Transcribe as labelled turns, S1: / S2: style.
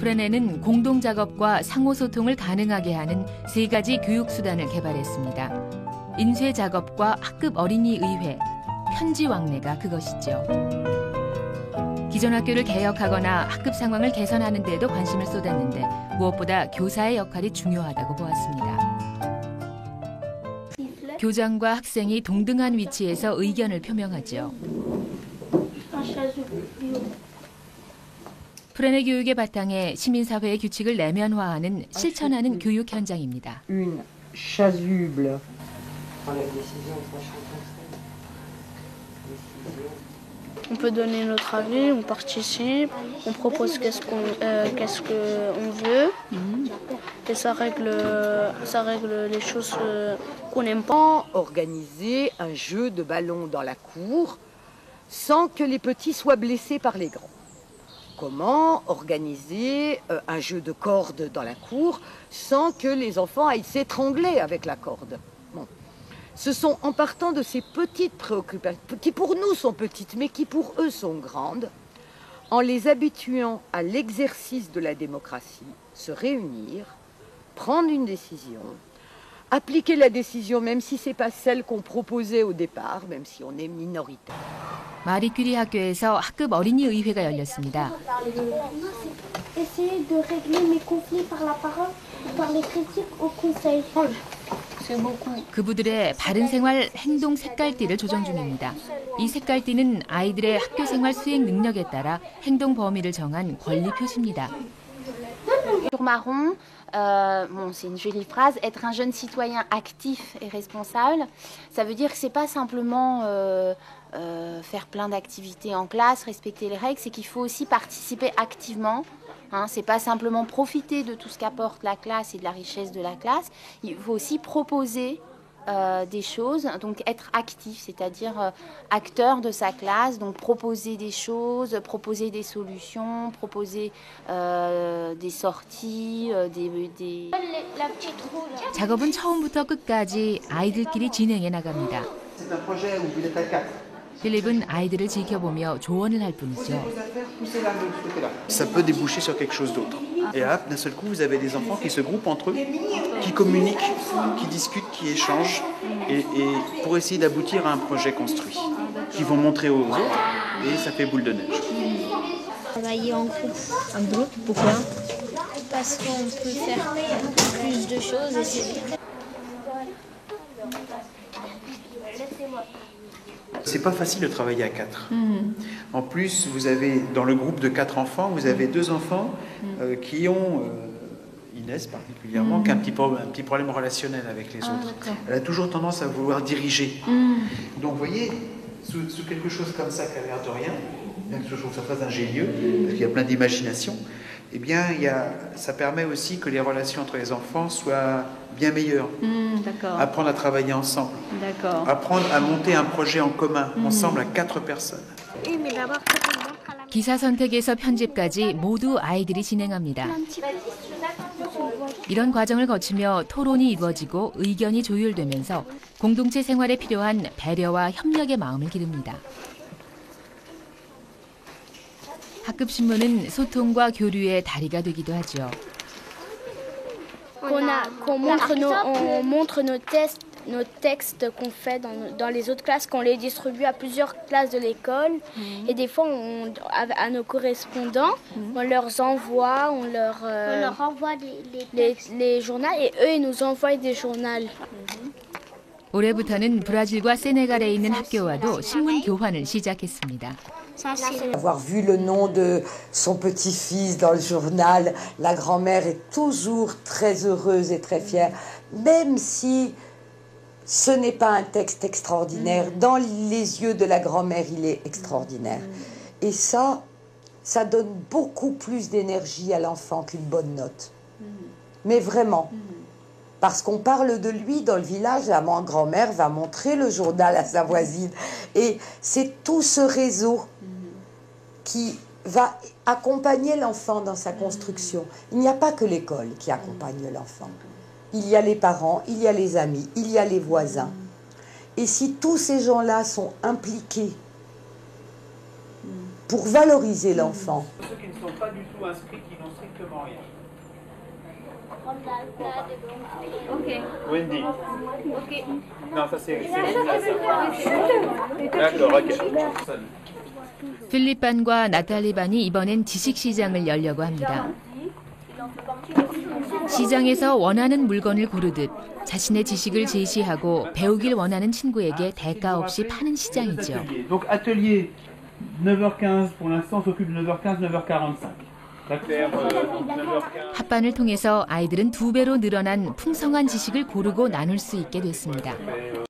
S1: 프레네는 공동 작업과 상호 소통을 가능하게 하는 3가지 교육 수단을 개발했습니다. 인쇄 작업과 학급 어린이 의회, 편지 왕래가 그것이죠. 기존 학교를 개혁하거나 학급 상황을 개선하는 데에도 관심을 쏟았는데 무엇보다 교사의 역할이 중요하다고 보았습니다. 교장과 학생이 동등한 위치에서 의견을 표명하죠. 프레네 교육의 바탕에 시민사회의 규칙을 내면화하는 실천하는 교육 현장입니다.
S2: Une chasuble.
S3: On peut donner notre avis, on participe, on propose qu'est-ce qu'on veut, et ça règle les choses qu'on n'aime pas.
S2: Organiser un jeu de ballon dans la cour sans que les petits soient blessés par les grands. Comment organiser un jeu de corde dans la cour sans que les enfants aillent s'étrangler avec la corde. Bon. Ce sont en partant de ces petites préoccupations, qui pour nous sont petites, mais qui pour eux sont grandes, en les habituant à l'exercice de la démocratie, se réunir, prendre une décision, appliquer la décision même si ce n'est pas celle qu'on proposait au départ, même si on est minoritaire.
S1: 마리 큐리 학교에서 학급 어린이 의회가 열렸습니다.
S4: Essayer de régler mes conflits par la parole ou par les critiques au conseil.
S1: 그부들의 바른 생활 행동 색깔띠를 조정 중입니다. 이 색깔띠는 아이들의 학교 생활 수행 능력에 따라 행동 범위를 정한 권리 표시입니다.
S5: Sur marron, bon, c'est une jolie phrase, être un jeune citoyen actif et responsable, ça veut dire que c'est pas simplement faire plein d'activités en classe, respecter les règles, c'est qu'il faut aussi participer activement. Hein, c'est pas simplement profiter de tout ce qu'apporte la classe et de la richesse de la classe, il faut aussi proposer des choses, donc être actif, c'est-à-dire acteur de sa classe, donc proposer des choses, proposer des solutions, proposer des sorties, des...
S1: 작업은 처음부터 끝까지 아이들끼리 진행해 나갑니다. 필립은 아이들을 지켜보며 조언을 할 뿐이죠.
S6: Ça peut déboucher sur quelque chose d'autre. Et hop, d'un seul coup, vous avez des enfants qui se groupent entre eux, qui communiquent, qui discutent, qui échangent, et pour essayer d'aboutir à un projet construit, qui vont montrer aux autres, et ça fait boule de neige.
S4: Travailler en groupe.
S3: En groupe, pourquoi?
S4: Parce qu'on peut faire plus de choses et c'est bien.
S6: C'est pas facile de travailler à 4. En plus, vous avez, dans le groupe de 4 enfants, vous avez 2 enfants qui ont, Inès particulièrement, qui a un petit problème relationnel avec les autres. Elle a toujours tendance à vouloir diriger. Donc vous voyez, sous quelque chose comme ça qui a l'air de rien, bien que je trouve ça très ingénieux, parce qu'il y a plein d'imagination, eh bien, ça permet aussi que les relations entre les enfants soient bien meilleures. Apprendre à travailler ensemble. Apprendre à monter un projet en commun, ensemble à 4 personnes.
S1: 기사 선택에서 편집까지 모두 아이들이 진행합니다. 이런 과정을 거치며 토론이 이루어지고 의견이 조율되면서 공동체 생활에 필요한 배려와 협력의 마음을 기릅니다. 학급 신문은 소통과 교류의 다리가 되기도 하죠.
S4: On montre nos textes qu'on fait dans les autres classes, qu'on les distribue à plusieurs classes de l'école. Et des fois, à nos correspondants, on leur envoie, les journaux et eux, ils nous envoient des journaux.
S1: 올해부터는 브라질과 세네갈에 있는 학교와도 신문 교환을 시작했습니다.
S7: Avoir vu le nom de son petit-fils dans le journal, la grand-mère est toujours très heureuse et très fière, même si ce n'est pas un texte extraordinaire. Dans les yeux de la grand-mère, il est extraordinaire. Et ça donne beaucoup plus d'énergie à l'enfant qu'une bonne note. Mais vraiment. Parce qu'on parle de lui dans le village, la grand-mère va montrer le journal à sa voisine. Et c'est tout ce réseau qui va accompagner l'enfant dans sa construction. Il n'y a pas que l'école qui accompagne l'enfant. Il y a les parents, il y a les amis, il y a les voisins. Et si tous ces gens-là sont impliqués pour valoriser l'enfant.
S6: Ceux qui ne sont pas du tout inscrits, qui n'ont strictement rien. Wendy. Non, ça c'est d'accord, ok.
S1: 필립 반과 나탈리 반이 이번엔 지식시장을 열려고 합니다. 시장에서 원하는 물건을 고르듯 자신의 지식을 제시하고 배우길 원하는 친구에게 대가 없이 파는 시장이죠.
S8: Donc atelier 9h15 pour l'instant, on s'occupe de 9h15, 9h45.
S1: 합반을 통해서 아이들은 2배로 늘어난 풍성한 지식을 고르고 나눌 수 있게 됐습니다.